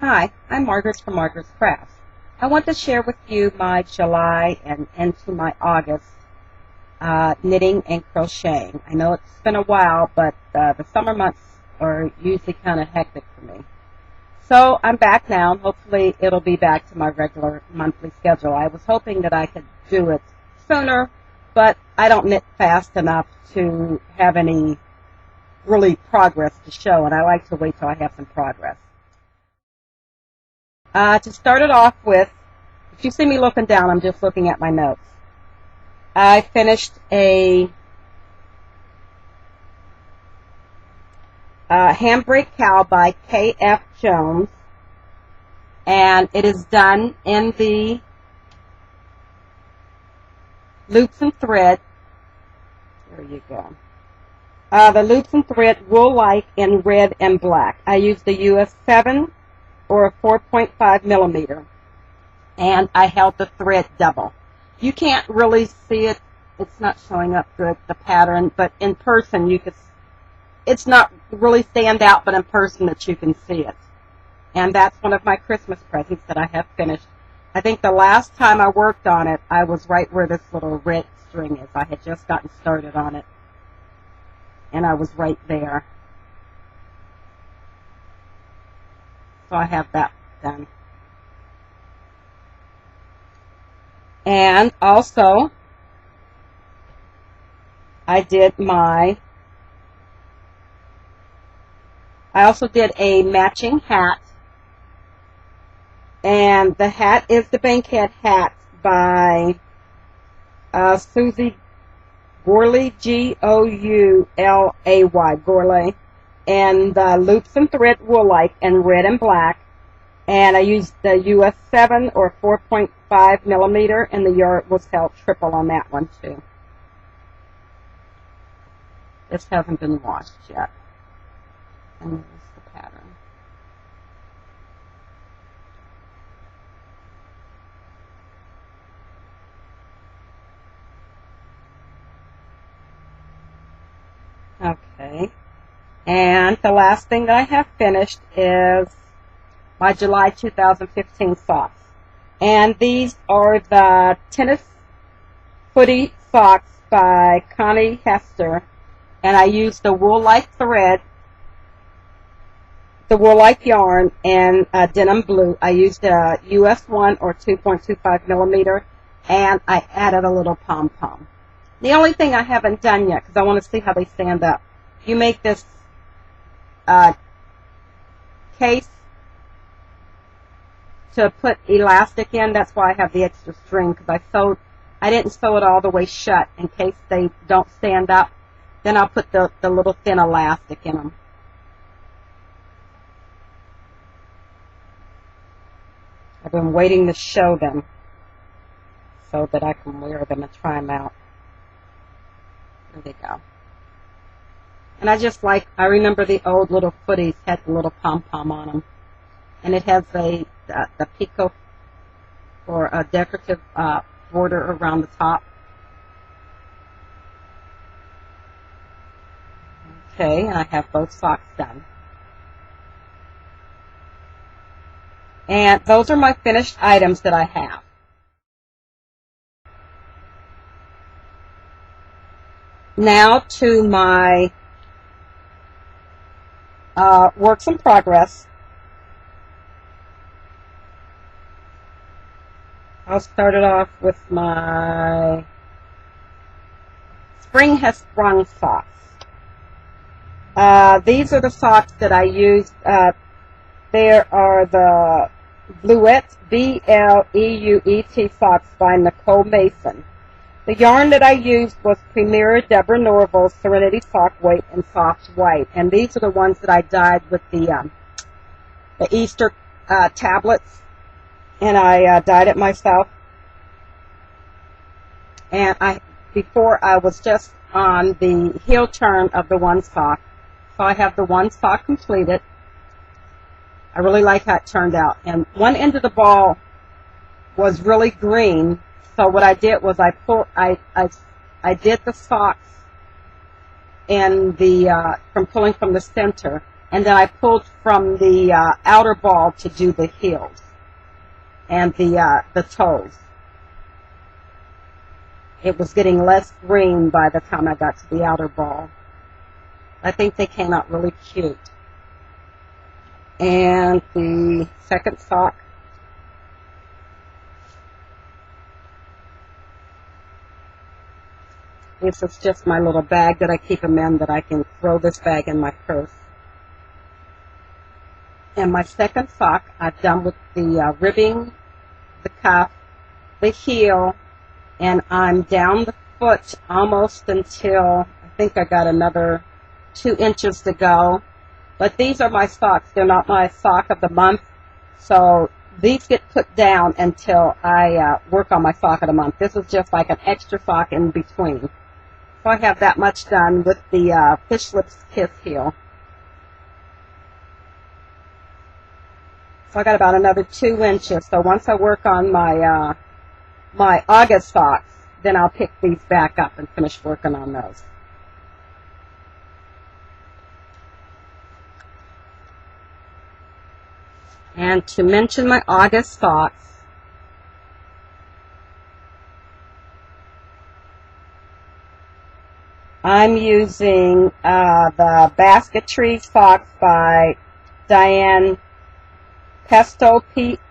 Hi, I'm Margaret from Margaret's Crafts. I want to share with you my July and into my August knitting and crocheting. I know it's been a while, but the summer months are usually kind of hectic for me. So I'm back now, and hopefully it'll be back to my regular monthly schedule. I was hoping that I could do it sooner, but I don't knit fast enough to have any really progress to show, and I like to wait till I have some progress. To start it off with, if you see me looking down, I'm just looking at my notes. I finished a Handbrake Cow by K.F. Jones, and it is done in the loops and thread. There you go. The loops and thread wool-like in red and black. I used the US 7 or a 4.5 millimeter, and I held the thread double. You can't really see it. It's not showing up good, the pattern, but in person you could. It's not really stand out, but in person that you can see it. And that's one of my Christmas presents that I have finished. I think the last time I worked on it, I was right where this little red string is. I had just gotten started on it, and I was right there. So I have that done. And also, I also did a matching hat. And the hat is the Bankhead hat by Susie Gourlay, G-O-U-L-A-Y, Gourlay. And the loops and thread wool-like in red and black. And I used the US 7 or 4.5 millimeter, and the yard was held triple on that one too. This hasn't been washed yet. And this is the pattern. Okay. And the last thing that I have finished is my July 2015 socks. And these are the tennis footy socks by Connie Hester. And I used the wool-like thread, the wool-like yarn, and denim blue. I used a US 1 or 2.25 millimeter, and I added a little pom-pom. The only thing I haven't done yet, because I want to see how they stand up, you make this case to put elastic in. That's why I have the extra string, because I didn't sew it all the way shut in case they don't stand up. Then I'll put the little thin elastic in them. I've been waiting to show them so that I can wear them and try them out. There they go. And I remember the old little footies had the little pom-pom on them. And it has the picot or a decorative border around the top. Okay, and I have both socks done. And those are my finished items that I have. Now to my works in progress. I'll start it off with my Spring Has Sprung socks. These are the socks that I used. There are the Bluette, B-L-E-U-E-T socks by Nicole Mason. The yarn that I used was Premier Deborah Norville's Serenity Sock Weight in Soft White. And these are the ones that I dyed with the Easter tablets. And I dyed it myself. And before I was just on the heel turn of the one sock. So I have the one sock completed. I really like how it turned out. And one end of the ball was really green. So what I did was I did the socks and from pulling from the center, and then I pulled from the outer ball to do the heels and the toes. It was getting less green by the time I got to the outer ball. I think they came out really cute. And the second sock. This is just my little bag that I keep them in, that I can throw this bag in my purse. And my second sock, I've done with the ribbing, the cuff, the heel, and I'm down the foot almost until, I think I got another 2 inches to go. But these are my socks. They're not my sock of the month. So these get put down until I work on my sock of the month. This is just like an extra sock in between. So I have that much done with the Fish Lips Kiss heel. So I got about another 2 inches. So once I work on my my August socks, then I'll pick these back up and finish working on those. And to mention my August socks, I'm using the Basketry socks by Diane Pesto, P-S-O-T-A,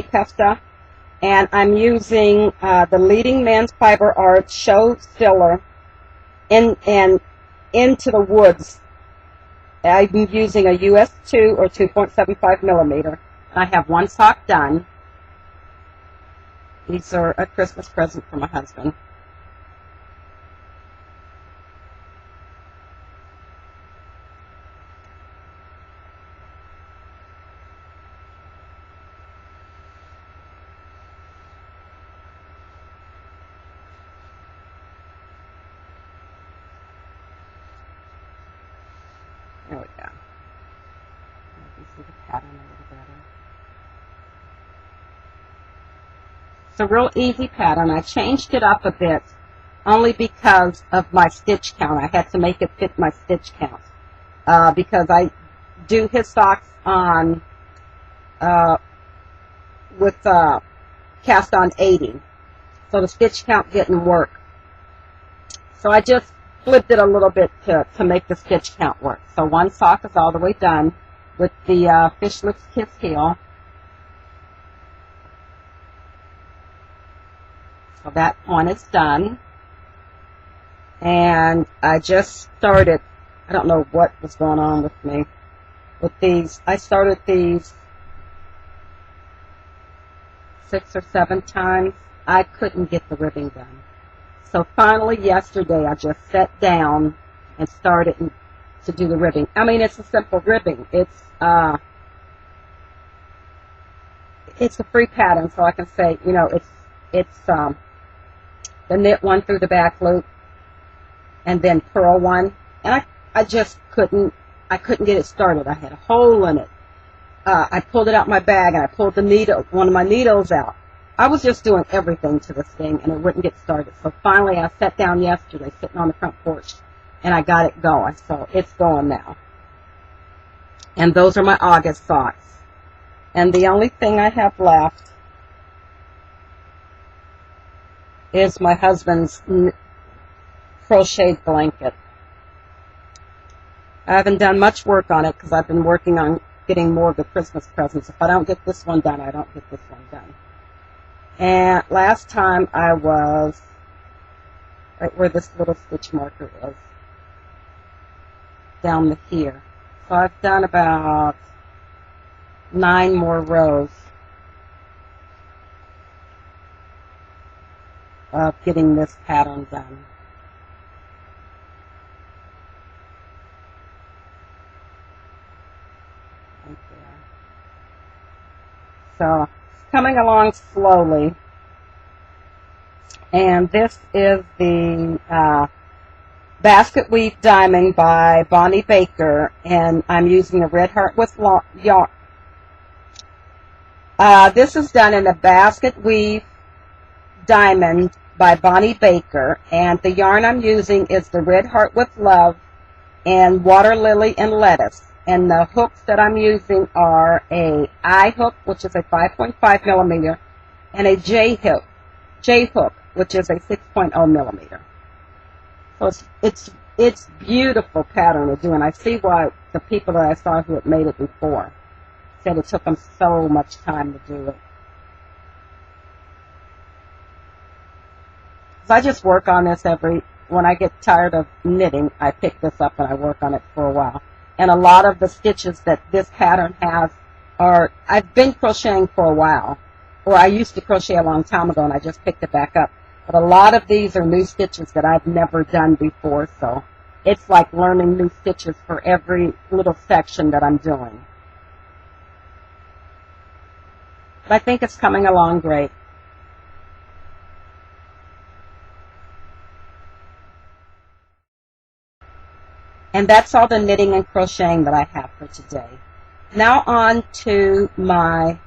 Pesta. And I'm using the Leading Men's Fiber Art Show Stiller and Into the Woods. I'm using a US 2 or 2.75 millimeter. I have one sock done. These are a Christmas present for my husband. There we go. You can see the pattern a little better. It's a real easy pattern. I changed it up a bit only because of my stitch count. I had to make it fit my stitch count because I do his socks on with cast on 80, so the stitch count didn't work. So I just flipped it a little bit to make the stitch count work. So one sock is all the way done with the Fish Lips Kiss heel. So that one is done. And I just started, I don't know what was going on with me with these. I started these 6 or 7 times. I couldn't get the ribbing done. So finally yesterday I just sat down and started to do the ribbing. I mean, it's a simple ribbing. It's a free pattern, so I can say, you know, it's the knit one through the back loop and then purl one. And I just couldn't get it started. I had a hole in it. I pulled it out my bag and I pulled the needle, one of my needles out. I was just doing everything to this thing, and it wouldn't get started. So finally, I sat down yesterday, sitting on the front porch, and I got it going. So it's going now. And those are my August socks. And the only thing I have left is my husband's crocheted blanket. I haven't done much work on it because I've been working on getting more of the Christmas presents. If I don't get this one done, I don't get this one done. And last time I was right where this little stitch marker is, down here. So I've done about 9 more rows of getting this pattern done. Right there. So coming along slowly, and this is the Basket Weave Diamond by Bonnie Baker, and I'm using a Red Heart with yarn. This is done in a Basket Weave Diamond by Bonnie Baker, and the yarn I'm using is the Red Heart with Love and water lily and lettuce. And the hooks that I'm using are a I hook, which is a 5.5 millimeter, and a J hook, which is a 6.0 millimeter. So it's beautiful pattern to do, and I see why the people that I saw who had made it before said it took them so much time to do it. So I just work on this when I get tired of knitting, I pick this up and I work on it for a while. And a lot of the stitches that this pattern has are, I've been crocheting for a while, or I used to crochet a long time ago and I just picked it back up. But a lot of these are new stitches that I've never done before, so it's like learning new stitches for every little section that I'm doing. But I think it's coming along great. And that's all the knitting and crocheting that I have for today. Now on to my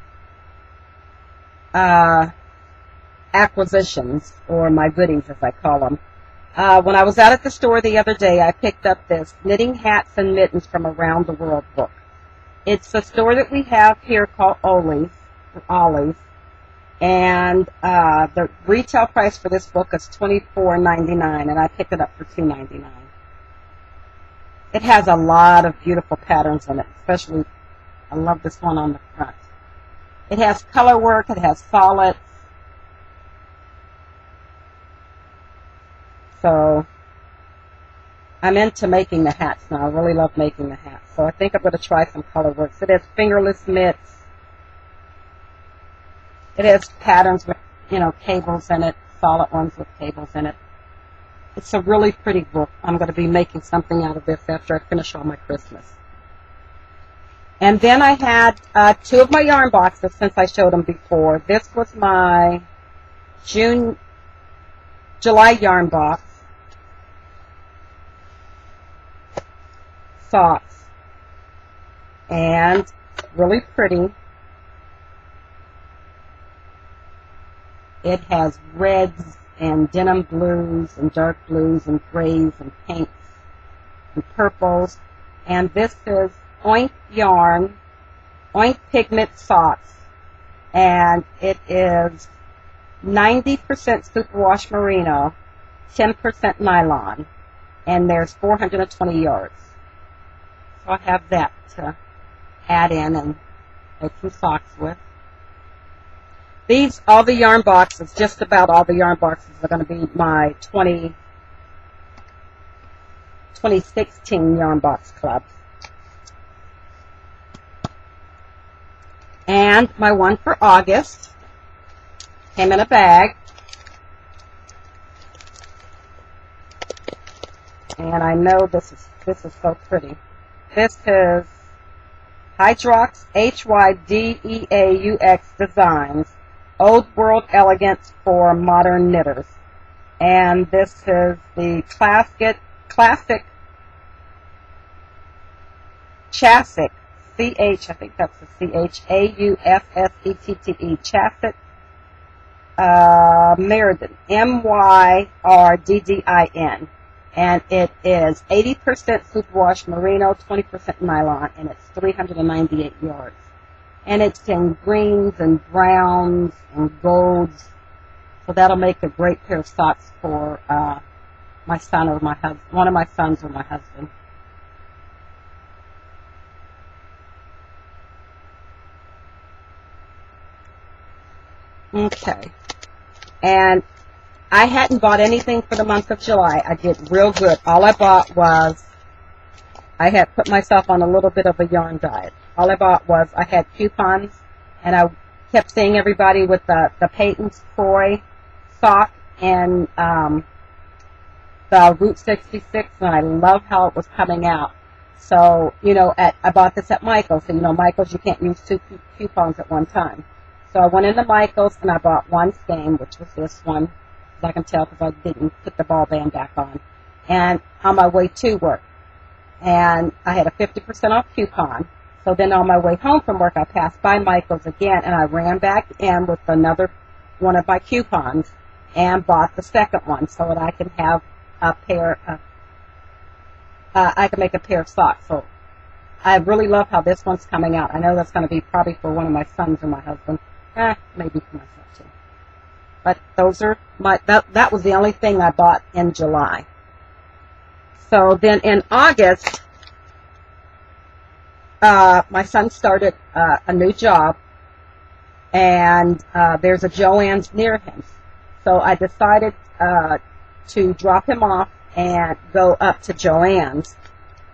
acquisitions, or my goodies as I call them. When I was out at the store the other day, I picked up this Knitting Hats and Mittens from Around the World book. It's a store that we have here called Ollie's, and the retail price for this book is $24.99, and I picked it up for $2.99. It has a lot of beautiful patterns in it, especially, I love this one on the front. It has color work, it has solids. So, I'm into making the hats now. I really love making the hats. So I think I'm going to try some color work. So it has fingerless mitts. It has patterns with, cables in it, solid ones with cables in it. It's a really pretty book. I'm going to be making something out of this after I finish all my Christmas. And then I had two of my yarn boxes since I showed them before. This was my July yarn box. Socks. And really pretty. It has reds and denim blues and dark blues and grays and pinks and purples. And this is Oink yarn, Oink pigment socks. And it is 90% superwash merino, 10% nylon. And there's 420 yards. So I have that to add in and make some socks with. All the yarn boxes, just about all the yarn boxes are going to be my 2016 yarn box clubs. And my one for August came in a bag. And I know this is so pretty. This is Hydrox, Hydeaux Designs, Old World Elegance for Modern Knitters. And this is the classic Chasset, C-H, I think that's the C-H, A-U-F-F-E-T-T-E, Chasset Myrddin, M-Y-R-D-D-I-N. And it is 80% superwash merino, 20% nylon, and it's 398 yards. And it's in greens and browns and golds. So that'll make a great pair of socks for my son or my husband, one of my sons or my husband. Okay. And I hadn't bought anything for the month of July. I did real good. All I bought was, I had put myself on a little bit of a yarn diet. All I bought was, I had coupons, and I kept seeing everybody with the Peyton's Croy sock and the Route 66, and I love how it was coming out. So, I bought this at Michael's, and Michael's, you can't use two coupons at one time. So I went into Michael's, and I bought one skein, which was this one. I can tell because I didn't put the ball band back on. And on my way to work. And I had a 50% off coupon. So then on my way home from work, I passed by Michael's again, and I ran back in with another one of my coupons and bought the second one so that I can have a pair of I can make a pair of socks. So I really love how this one's coming out. I know that's going to be probably for one of my sons or my husband. Maybe for myself too. But those are that was the only thing I bought in July. So then in August, my son started a new job, and there's a Joann's near him. So I decided to drop him off and go up to Joann's.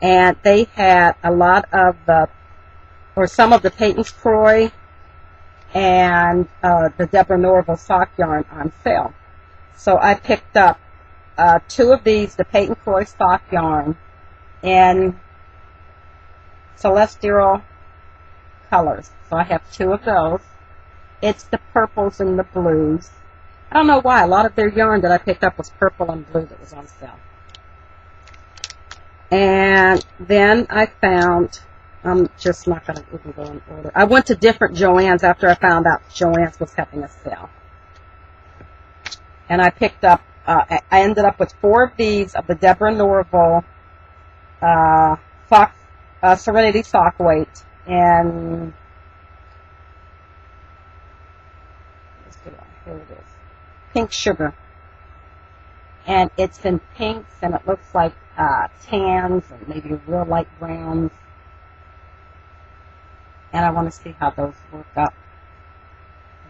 And they had a lot of some of the Peyton's Croy and the Deborah Norville sock yarn on sale. So I picked up 2 of these, the Peyton Croy sock yarn, in celestial colors. So I have 2 of those. It's the purples and the blues. I don't know why. A lot of their yarn that I picked up was purple and blue that was on sale. And then I found, I'm just not going to even go in order. I went to different Joann's after I found out Joann's was having a sale. And I picked up, I ended up with 4 of these of the Deborah Norville Serenity sock weight. And here it is, pink sugar. And it's in pinks, and it looks like tans and maybe real light browns. And I want to see how those work up.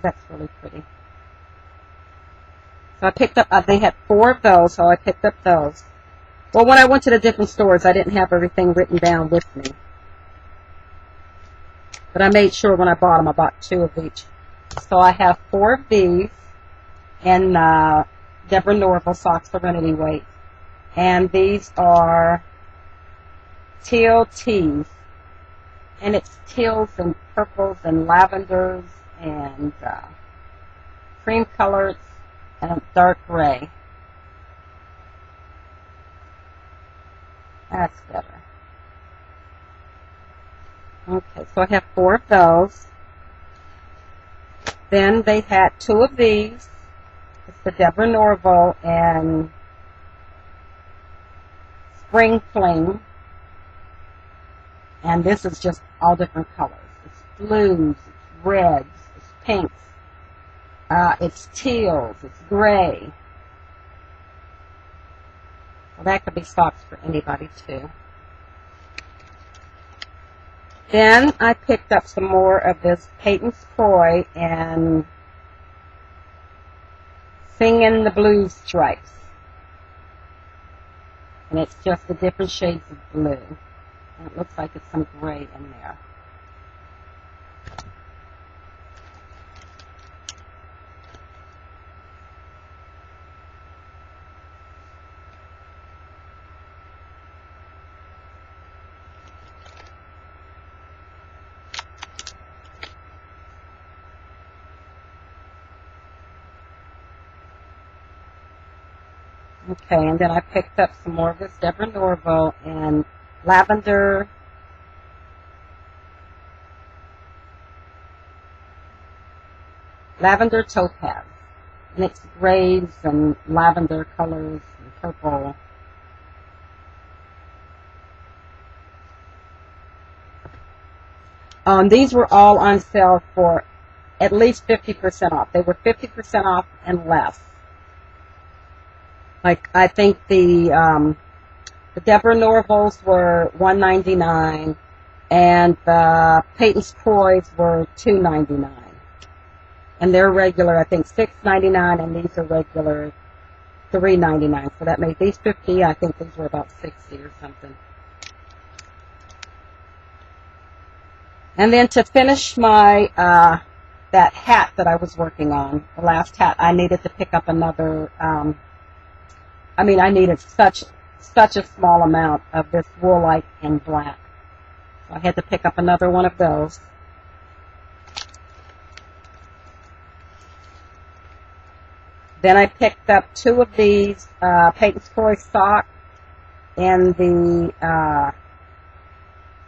That's really pretty. So I picked up, they had 4 of those, so I picked up those. Well, when I went to the different stores, I didn't have everything written down with me. But I made sure when I bought them, I bought 2 of each. So I have 4 of these in Deborah Norville Sock Serenity weight. And these are teal teas. And it's teals and purples and lavenders and cream colors and dark gray. That's better. Okay, so I have 4 of those. Then they had 2 of these. It's the Deborah Norville and Spring Fling. And this is just all different colors. It's blues, it's reds, it's pinks, it's teals, it's gray. Well, that could be socks for anybody too. Then I picked up some more of this Peyton's Croy and Singin' the Blues stripes. And it's just the different shades of blue. And it looks like it's some gray in there. Okay, and then I picked up some more of this Deborah Norville and lavender topaz. And it's grays and lavender colors and purple. These were all on sale for at least 50% off. They were 50% off and less. Like, I think the Deborah Norvilles were $1.99, and the Peyton's Croys were $2.99. And they're regular, I think, $6.99, and these are regular $3.99. So that made these 50. I think these were about 60 or something. And then to finish my that hat that I was working on, the last hat, I needed to pick up another. I needed such a small amount of this woolite in black. So I had to pick up another one of those. Then I picked up 2 of these Peyton's Croy sock and the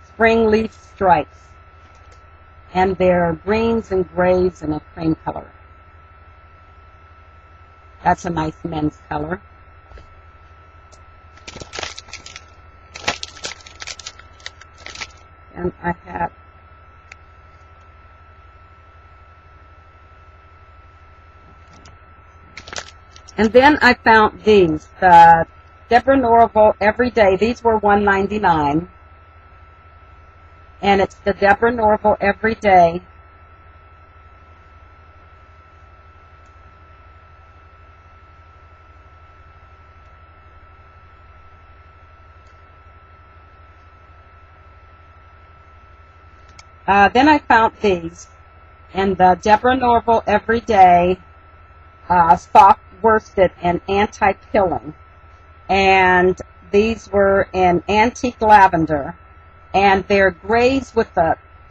spring leaf stripes. And they're greens and grays and a cream color. That's a nice men's color. and I had and then I found these, the Deborah Norville Everyday. These were $1.99, and it's the Deborah Norville Everyday. Then I found these, and the Deborah Norville Everyday Soft Worsted and Anti-Pilling. And these were in antique lavender, and they're grays with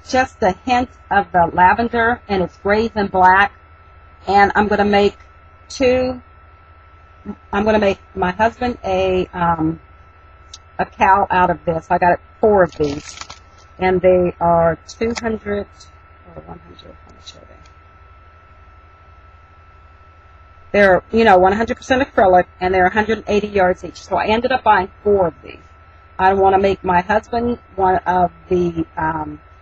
just a hint of the lavender, and it's grays and black. And I'm going to make my husband a cowl out of this. I got 4 of these, and they are 200 or 100. Let me show you. They're, 100% acrylic, and they're 180 yards each. So I ended up buying 4 of these. I want to make my husband one of the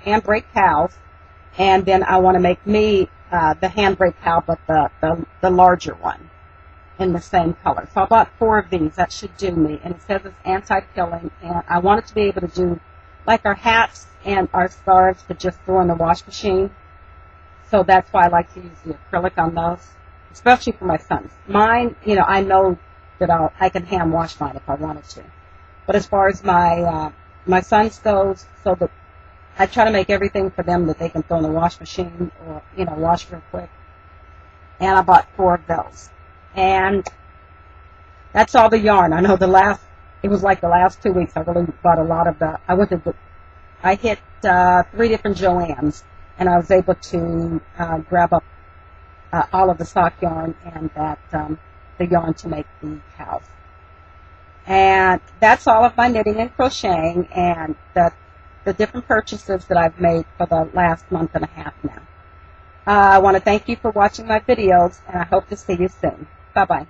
handbrake cowls, and then I want to make me the handbrake cowl, but the larger one in the same color. So I bought 4 of these. That should do me. And it says it's anti-pilling, and I want it to be able to do like our hats and our scarves to just throw in the wash machine. So that's why I like to use the acrylic on those, especially for my sons. Mine, I know that I can hand wash mine if I wanted to. But as far as my sons goes, so that I try to make everything for them that they can throw in the wash machine or, wash real quick. And I bought 4 of those. And that's all the yarn. I know it was like the last 2 weeks I really bought a lot of I hit 3 different Joannes, and I was able to grab up all of the sock yarn and the yarn to make the cows. And that's all of my knitting and crocheting and the different purchases that I've made for the last month and a half now. I want to thank you for watching my videos, and I hope to see you soon. Bye-bye.